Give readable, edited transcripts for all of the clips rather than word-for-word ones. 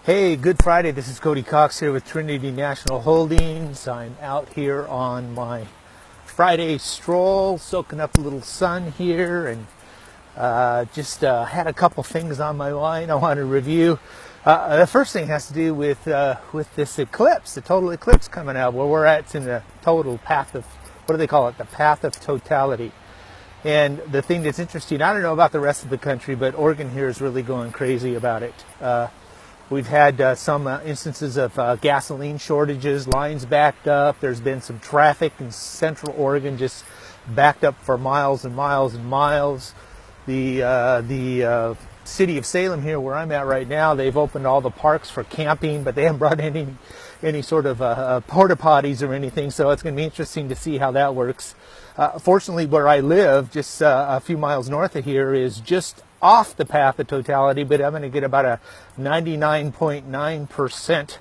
Hey, good Friday. This is Cody Cox here with Trinity National Holdings. I'm out here on my Friday stroll, soaking up a little sun here, and just had a couple things on my mind I want to review. The first thing has to do with this eclipse, the total eclipse coming out. Where we're at, it's in the total path of, what do they call it? The path of totality. And the thing that's interesting, I don't know about the rest of the country, but Oregon here is really going crazy about it. We've had some instances of gasoline shortages, lines backed up. There's been some traffic in central Oregon just backed up for miles and miles and miles. The city of Salem here, where I'm at right now, they've opened all the parks for camping, but they haven't brought any sort of porta potties or anything, so it's going to be interesting to see how that works. Fortunately, where I live, just a few miles north of here, is just off the path of totality, but I'm going to get about a 99.9%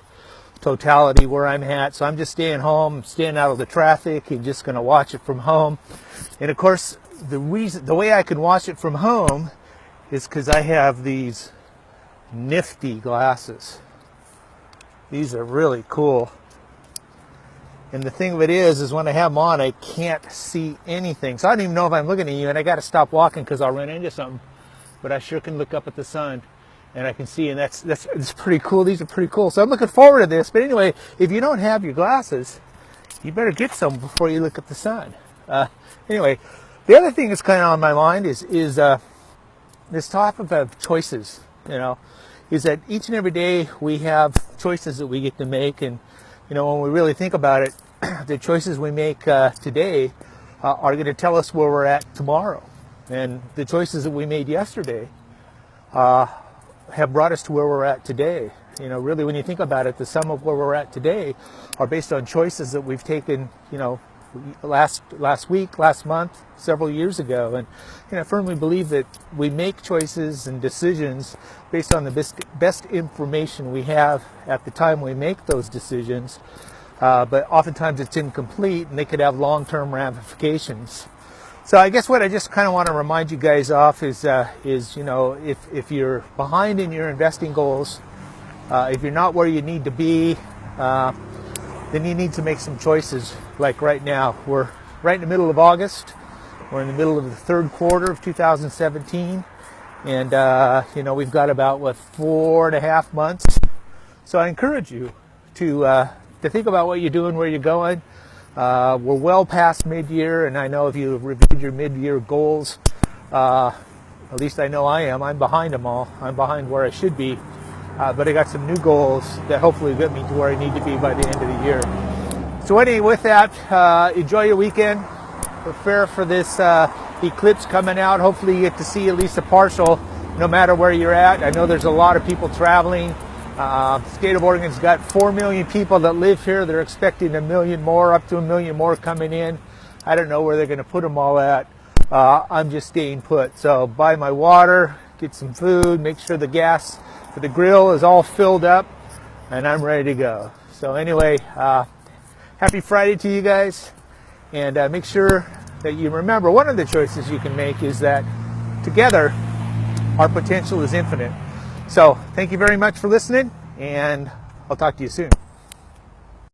totality where I'm at. So I'm just staying home, staying out of the traffic, and just going to watch it from home. And of course, the way I can watch it from home is because I have these nifty glasses. These are really cool. And the thing of it is when I have them on, I can't see anything. So I don't even know if I'm looking at you, and I got to stop walking because I'll run into something. But I sure can look up at the sun, and I can see, and that's pretty cool. These are pretty cool. So I'm looking forward to this. But anyway, if you don't have your glasses, you better get some before you look at the sun. Anyway, the other thing that's kind of on my mind is this topic of choices. Is that each and every day we have choices that we get to make, and when we really think about it, the choices we make today are going to tell us where we're at tomorrow. And the choices that we made yesterday have brought us to where we're at today. Really, when you think about it, the sum of where we're at today are based on choices that we've taken, last week, last month, several years ago. And I firmly believe that we make choices and decisions based on the best information we have at the time we make those decisions. But oftentimes it's incomplete, and they could have long-term ramifications. So I guess what I just kind of want to remind you guys of is if you're behind in your investing goals, if you're not where you need to be, then you need to make some choices. Like right now, we're right in the middle of August. We're in the middle of the third quarter of 2017, and we've got about 4.5 months. So I encourage you to think about what you're doing, where you're going. We're well past mid-year, and I know if you've reviewed your mid-year goals, at least I know I am. I'm behind them all. I'm behind where I should be, but I got some new goals that hopefully get me to where I need to be by the end of the year. So anyway, with that, enjoy your weekend. Prepare for this eclipse coming out. Hopefully you get to see at least a partial, no matter where you're at. I know there's a lot of people traveling. The state of Oregon's got 4 million people that live here. They're expecting 1 million more, up to 1 million more coming in. I don't know where they're going to put them all at. I'm just staying put. So buy my water, get some food, make sure the gas for the grill is all filled up, and I'm ready to go. So anyway, happy Friday to you guys. And make sure that you remember one of the choices you can make is that together our potential is infinite. So thank you very much for listening, and I'll talk to you soon.